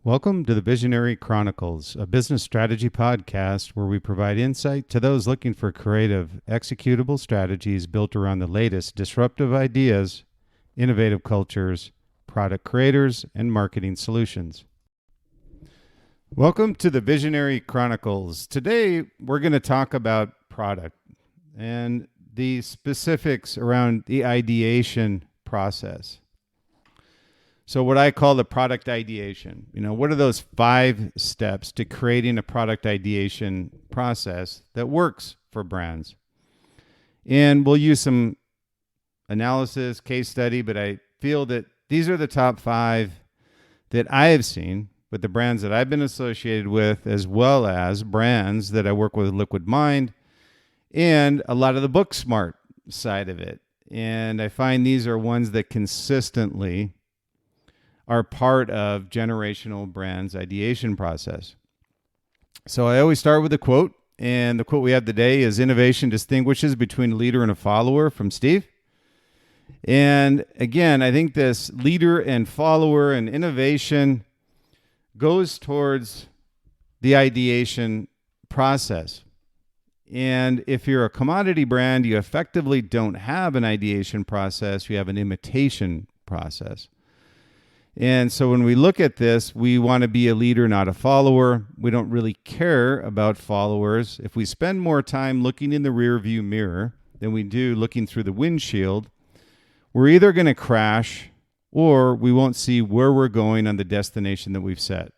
Welcome to the Visionary Chronicles, a business strategy podcast where we provide insight to those looking for creative, executable strategies built around the latest disruptive ideas, innovative cultures, product creators, and marketing solutions. Welcome to the Visionary Chronicles. Today, we're going to talk about product and the specifics around the ideation process. So what I call the product ideation, what are those 5 steps to creating a product ideation process that works for brands? And we'll use some analysis, case study, but I feel that these are the top 5 that I have seen with the brands that I've been associated with, as well as brands that I work with Liquid Mind and a lot of the book smart side of it. And I find these are ones that consistently are part of generational brands ideation process. So I always start with a quote, and the quote we have today is "Innovation distinguishes between a leader and a follower," from Steve. And again, I think this leader and follower and innovation goes towards the ideation process. And if you're a commodity brand, you effectively don't have an ideation process, you have an imitation process. And so when we look at this, we want to be a leader, not a follower. We don't really care about followers. If we spend more time looking in the rear view mirror than we do looking through the windshield, we're either going to crash or we won't see where we're going on the destination that we've set.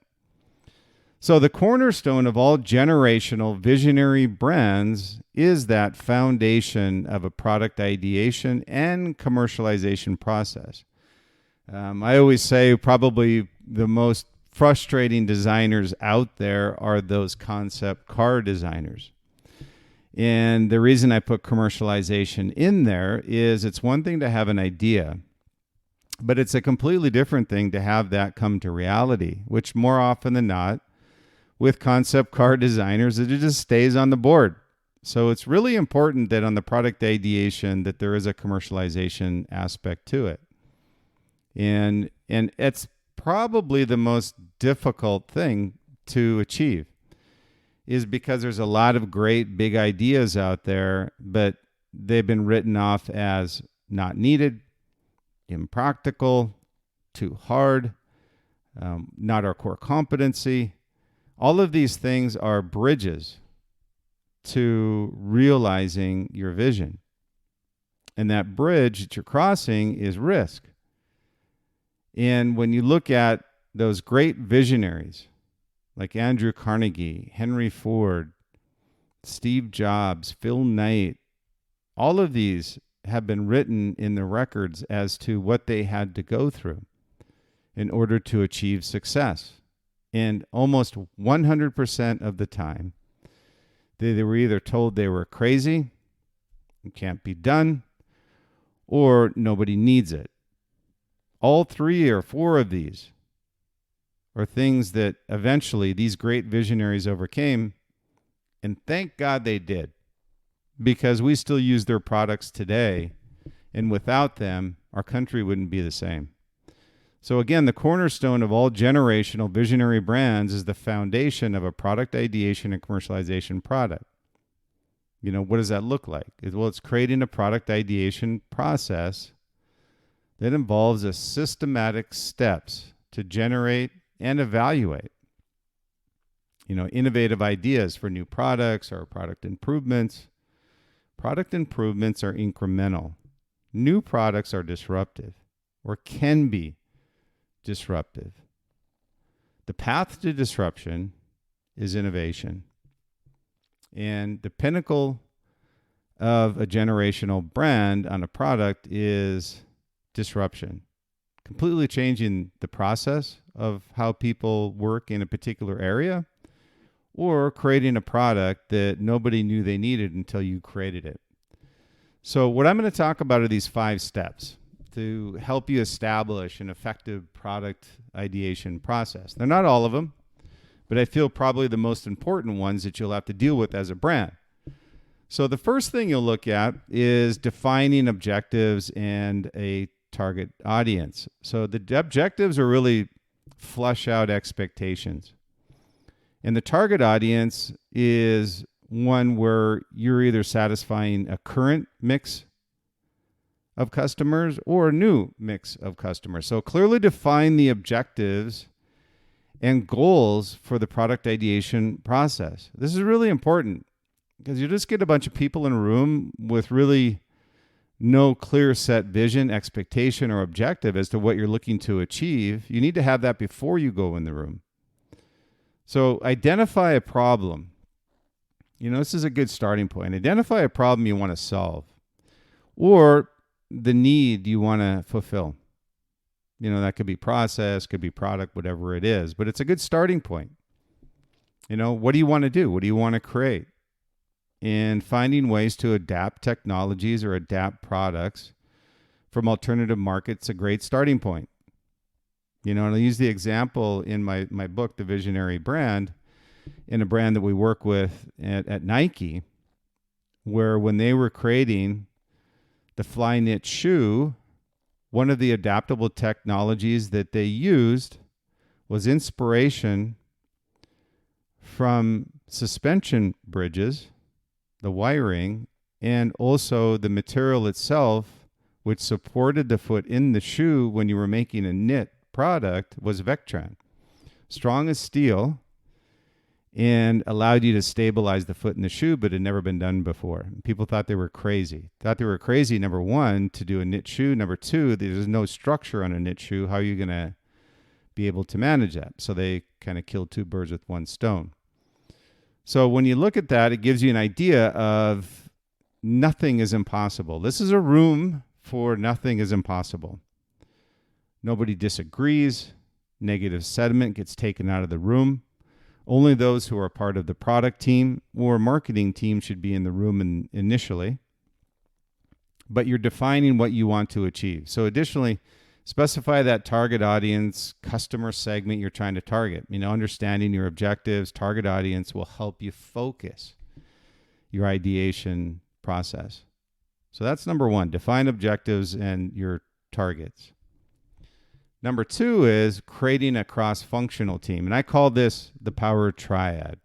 So the cornerstone of all generational visionary brands is that foundation of a product ideation and commercialization process. I always say probably the most frustrating designers out there are those concept car designers. And the reason I put commercialization in there is it's one thing to have an idea, but it's a completely different thing to have that come to reality, which more often than not, with concept car designers, it just stays on the board. So it's really important that on the product ideation that there is a commercialization aspect to it. And it's probably the most difficult thing to achieve, is because there's a lot of great big ideas out there, but they've been written off as not needed, impractical, too hard, not our core competency. All of these things are bridges to realizing your vision. And that bridge that you're crossing is risk. And when you look at those great visionaries like Andrew Carnegie, Henry Ford, Steve Jobs, Phil Knight, all of these have been written in the records as to what they had to go through in order to achieve success. And almost 100% of the time, they were either told they were crazy, it can't be done, or nobody needs it. All 3 or 4 of these are things that eventually these great visionaries overcame, and thank God they did, because we still use their products today, and without them, our country wouldn't be the same. So again, the cornerstone of all generational visionary brands is the foundation of a product ideation and commercialization product. What does that look like? Well, it's creating a product ideation process that involves a systematic steps to generate and evaluate, innovative ideas for new products or product improvements. Product improvements are incremental. New products are disruptive or can be disruptive. The path to disruption is innovation. And the pinnacle of a generational brand on a product is disruption, completely changing the process of how people work in a particular area, or creating a product that nobody knew they needed until you created it. So what I'm going to talk about are these 5 steps to help you establish an effective product ideation process. They're not all of them, but I feel probably the most important ones that you'll have to deal with as a brand. So the first thing you'll look at is defining objectives and a target audience. So the objectives are really flush out expectations. And the target audience is one where you're either satisfying a current mix of customers or a new mix of customers. So clearly define the objectives and goals for the product ideation process. This is really important because you just get a bunch of people in a room with really no clear set vision, expectation, or objective as to what you're looking to achieve. You need to have that before you go in the room. So identify a problem. This is a good starting point. Identify a problem you want to solve or the need you want to fulfill. That could be process, could be product, whatever it is, but it's a good starting point. What do you want to do? What do you want to create? And finding ways to adapt technologies or adapt products from alternative markets, a great starting point. And I'll use the example in my book, The Visionary Brand, in a brand that we work with at Nike, where when they were creating the Flyknit shoe, one of the adaptable technologies that they used was inspiration from suspension bridges, the wiring, and also the material itself, which supported the foot in the shoe when you were making a knit product, was Vectran. Strong as steel and allowed you to stabilize the foot in the shoe, but had never been done before. People thought they were crazy. Number one, to do a knit shoe. Number two, there's no structure on a knit shoe. How are you going to be able to manage that? So they kind of killed two birds with one stone. So when you look at that, it gives you an idea of nothing is impossible. This is a room for nothing is impossible. Nobody disagrees. Negative sentiment gets taken out of the room. Only those who are part of the product team or marketing team should be in the room initially. But you're defining what you want to achieve. So additionally, specify that target audience, customer segment you're trying to target. Understanding your objectives, target audience will help you focus your ideation process. So that's number one, define objectives and your targets. Number two is creating a cross-functional team. And I call this the power triad.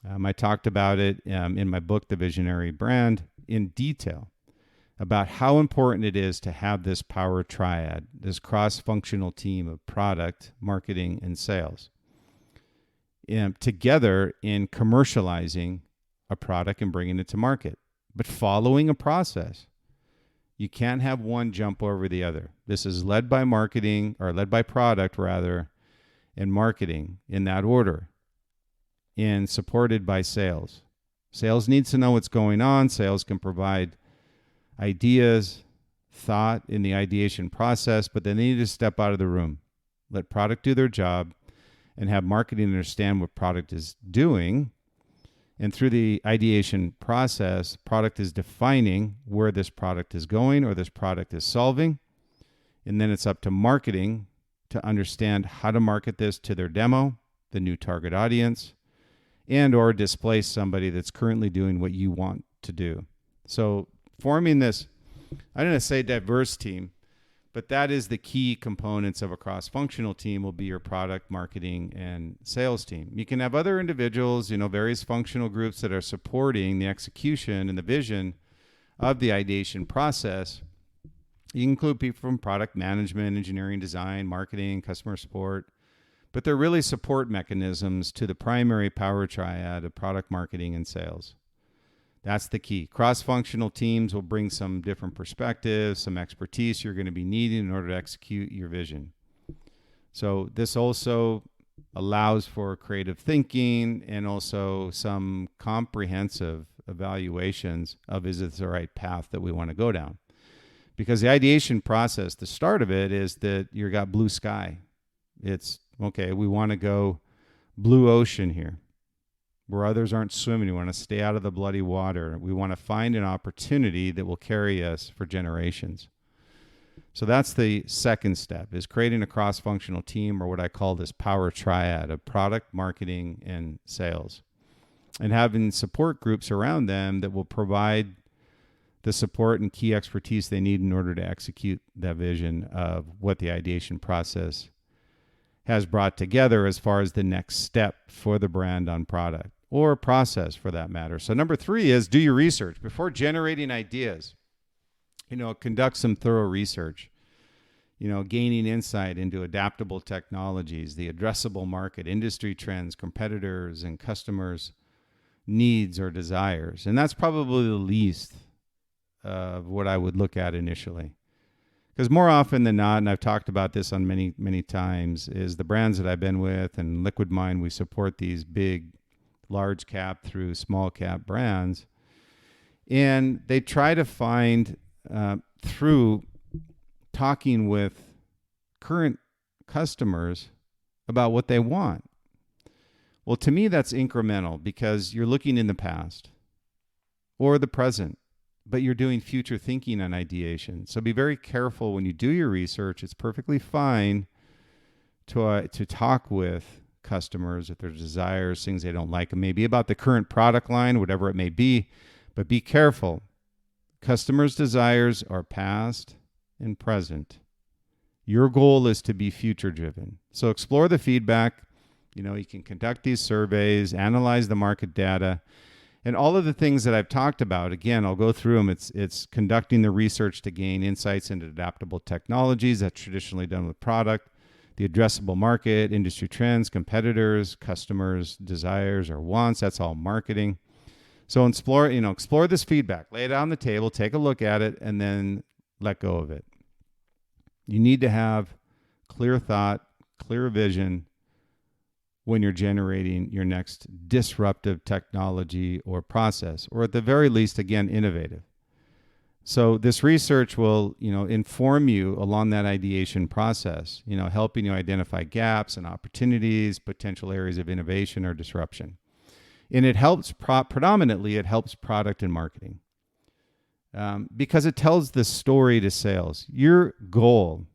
I talked about it in my book, The Visionary Brand, in detail about how important it is to have this power triad, this cross-functional team of product, marketing, and sales, together in commercializing a product and bringing it to market, but following a process. You can't have one jump over the other. This is led by marketing, or led by product rather, and marketing in that order, and supported by sales. Sales needs to know what's going on. Sales can provide ideas, thought in the ideation process, but they need to step out of the room. Let product do their job and have marketing understand what product is doing. And through the ideation process, product is defining where this product is going or this product is solving. And then it's up to marketing to understand how to market this to their demo, the new target audience, and or displace somebody that's currently doing what you want to do. So forming this, I don't want to say diverse team, but that is the key components of a cross-functional team will be your product, marketing, and sales team. You can have other individuals, various functional groups that are supporting the execution and the vision of the ideation process. You can include people from product management, engineering, design, marketing, customer support, but they're really support mechanisms to the primary power triad of product, marketing, and sales. That's the key. Cross-functional teams will bring some different perspectives, some expertise you're going to be needing in order to execute your vision. So this also allows for creative thinking and also some comprehensive evaluations of is this the right path that we want to go down. Because the ideation process, the start of it is that you got blue sky. It's, okay, we want to go blue ocean here, where others aren't swimming. We want to stay out of the bloody water. We want to find an opportunity that will carry us for generations. So that's the second step, is creating a cross-functional team, or what I call this power triad of product, marketing, and sales. And having support groups around them that will provide the support and key expertise they need in order to execute that vision of what the ideation process has brought together as far as the next step for the brand on product or process for that matter. So number 3 is do your research before generating ideas. Conduct some thorough research. Gaining insight into adaptable technologies, the addressable market, industry trends, competitors, and customers' needs or desires. And that's probably the least of what I would look at initially. Because more often than not, and I've talked about this on many, many times, is the brands that I've been with and Liquid Mind, we support these big, large cap through small cap brands. And they try to find through talking with current customers about what they want. Well, to me, that's incremental because you're looking in the past or the present, but you're doing future thinking on ideation. So be very careful when you do your research. It's perfectly fine to talk with customers if their desires, things they don't like, and maybe about the current product line, whatever it may be, but be careful. Customers' desires are past and present. Your goal is to be future driven. So explore the feedback. You can conduct these surveys, analyze the market data, and all of the things that I've talked about. Again, I'll go through them. It's conducting the research to gain insights into adaptable technologies. That's traditionally done with product, the addressable market, industry trends, competitors, customers' desires or wants. That's all marketing. So explore this feedback, lay it out on the table, take a look at it, and then let go of it. You need to have clear thought, clear vision when you're generating your next disruptive technology or process, or at the very least, again, innovative. So this research will, inform you along that ideation process, helping you identify gaps and opportunities, potential areas of innovation or disruption. And it helps predominantly, it helps product and marketing. Because it tells the story to sales. Your goal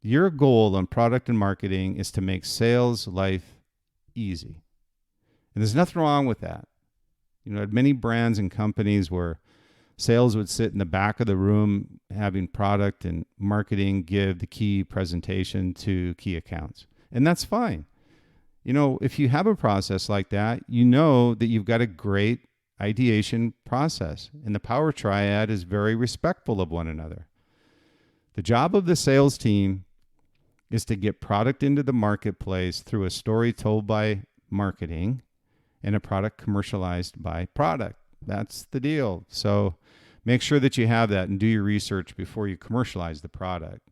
on product and marketing is to make sales life easy. And there's nothing wrong with that. At many brands and companies where sales would sit in the back of the room having product and marketing give the key presentation to key accounts. And that's fine. If you have a process like that, that you've got a great ideation process, and the power triad is very respectful of one another. The job of the sales team is to get product into the marketplace through a story told by marketing and a product commercialized by product. That's the deal. So make sure that you have that and do your research before you commercialize the product.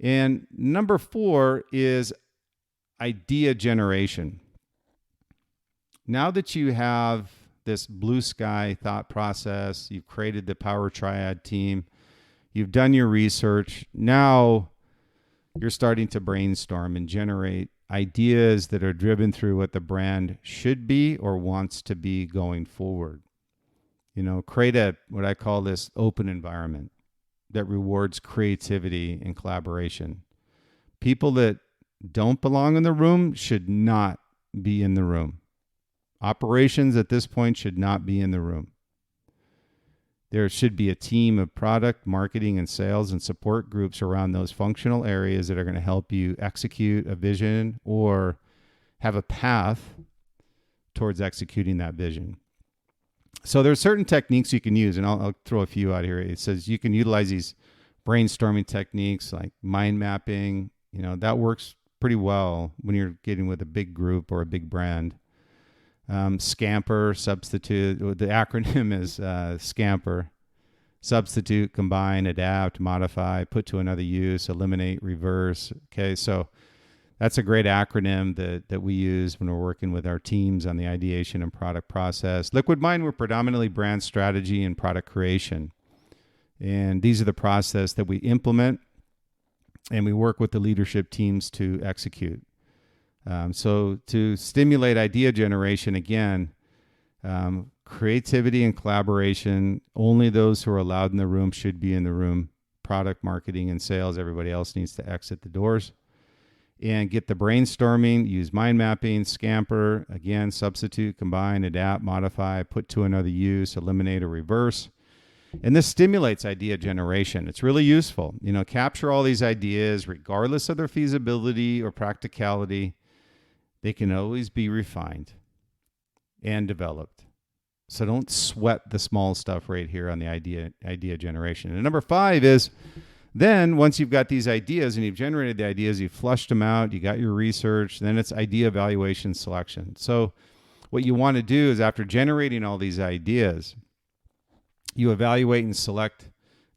And number 4 is idea generation. Now that you have this blue sky thought process, you've created the power triad team, you've done your research, now you're starting to brainstorm and generate ideas that are driven through what the brand should be or wants to be going forward. Create what I call this open environment that rewards creativity and collaboration. People that don't belong in the room should not be in the room. Operations at this point should not be in the room. There should be a team of product, marketing, and sales and support groups around those functional areas that are going to help you execute a vision or have a path towards executing that vision. So there are certain techniques you can use, and I'll throw a few out here. It says you can utilize these brainstorming techniques like mind mapping. That works pretty well when you're getting with a big group or a big brand. Scamper, substitute, the acronym is SCAMPER. Substitute, combine, adapt, modify, put to another use, eliminate, reverse. Okay, so that's a great acronym that we use when we're working with our teams on the ideation and product process. Liquid Mind, we're predominantly brand strategy and product creation. And these are the process that we implement and we work with the leadership teams to execute. So to stimulate idea generation, again, creativity and collaboration, only those who are allowed in the room should be in the room. Product, marketing, and sales, everybody else needs to exit the doors. And get the brainstorming, use mind mapping, Scamper, again, substitute, combine, adapt, modify, put to another use, eliminate, or reverse. And this stimulates idea generation. It's really useful. Capture all these ideas, regardless of their feasibility or practicality. They can always be refined and developed. So don't sweat the small stuff right here on the idea generation. And number 5 is, then once you've got these ideas and you've generated the ideas, you've flushed them out, you got your research, then it's idea evaluation selection. So what you want to do is, after generating all these ideas, you evaluate and select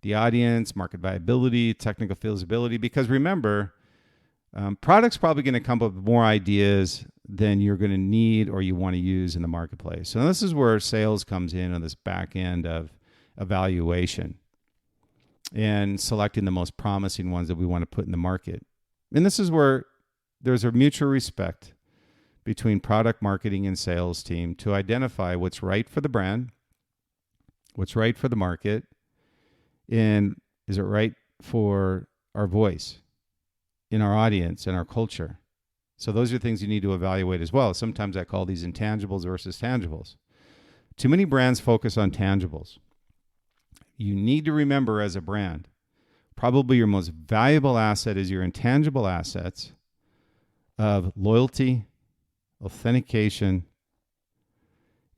the audience, market viability, technical feasibility, because remember, product's probably going to come up with more ideas than you're going to need or you want to use in the marketplace. So this is where sales comes in on this back end of evaluation and selecting the most promising ones that we want to put in the market. And this is where there's a mutual respect between product marketing and sales team to identify what's right for the brand, what's right for the market, and is it right for our voice in our audience and our culture. So those are things you need to evaluate as well. Sometimes I call these intangibles versus tangibles. Too many brands focus on tangibles. You need to remember, as a brand, probably your most valuable asset is your intangible assets of loyalty, authentication,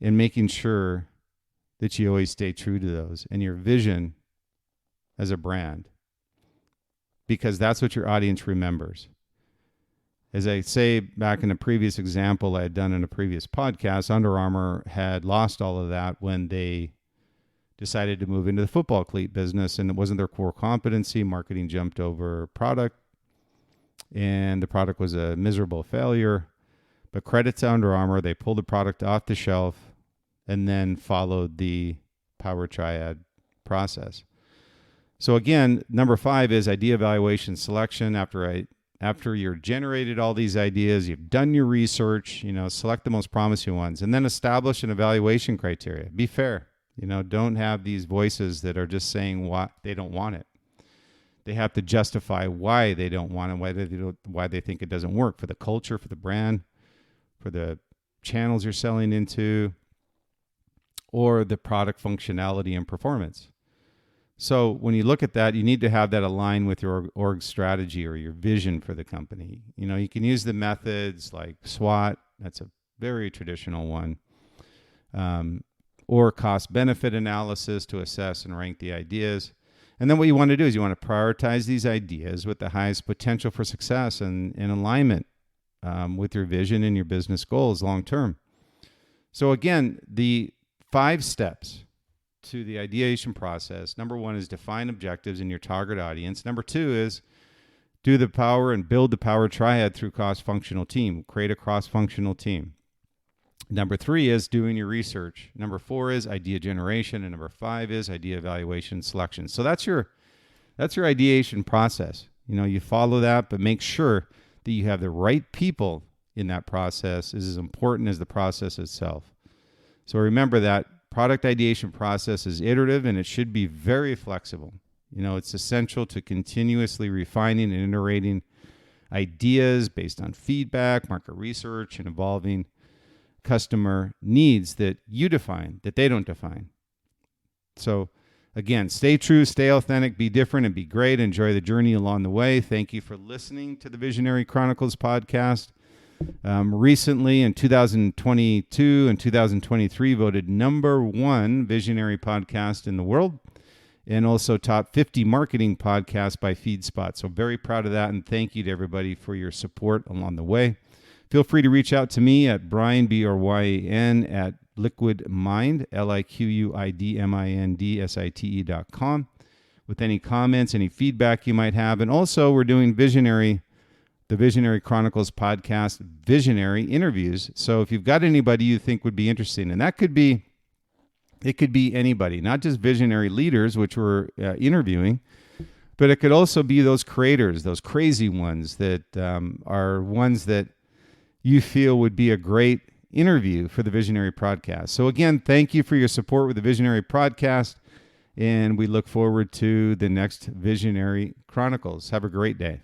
and making sure that you always stay true to those, and your vision as a brand, because that's what your audience remembers. As I say back in a previous example I had done in a previous podcast, Under Armour had lost all of that when they decided to move into the football cleat business, and it wasn't their core competency. Marketing jumped over product, and the product was a miserable failure. But credit to Under Armour, they pulled the product off the shelf and then followed the Power Triad process. So again, number 5 is idea evaluation selection. After you've generated all these ideas, you've done your research, select the most promising ones, and then establish an evaluation criteria. Be fair. Don't have these voices that are just saying why they don't want it. They have to justify why they don't want it, why they think it doesn't work for the culture, for the brand, for the channels you're selling into, or the product functionality and performance. So when you look at that, you need to have that align with your org strategy or your vision for the company. You can use the methods like SWOT. That's a very traditional one. Or cost-benefit analysis to assess and rank the ideas. And then what you want to do is you want to prioritize these ideas with the highest potential for success and alignment with your vision and your business goals long-term. So again, the 5 steps to the ideation process. Number 1 is define objectives in your target audience. Number 2 is do the power and build the power triad through cross-functional team. Create a cross-functional team. Number 3 is doing your research. Number 4 is idea generation, and number 5 is idea evaluation selection. So that's your ideation process. You follow that, but make sure that you have the right people in that process is as important as the process itself. So remember that product ideation process is iterative, and it should be very flexible. It's essential to continuously refining and iterating ideas based on feedback, market research, and evolving customer needs that you define, that they don't define. So again, stay true, stay authentic, be different, and be great. Enjoy the journey along the way. Thank you for listening to the Visionary Chronicles podcast. Recently in 2022 and 2023 voted number 1 visionary podcast in the world, and also top 50 marketing podcast by FeedSpot. So very proud of that, and thank you to everybody for your support along the way. Feel free to reach out to me at Brian, B-R-Y-A-N, at liquidmind, liquidmindsite.com with any comments, any feedback you might have. And also, we're doing the Visionary Chronicles podcast, Visionary Interviews. So if you've got anybody you think would be interesting, and it could be anybody, not just visionary leaders, which we're interviewing, but it could also be those creators, those crazy ones that are ones that you feel would be a great interview for the Visionary Podcast. So again, thank you for your support with the Visionary Podcast, and we look forward to the next Visionary Chronicles. Have a great day.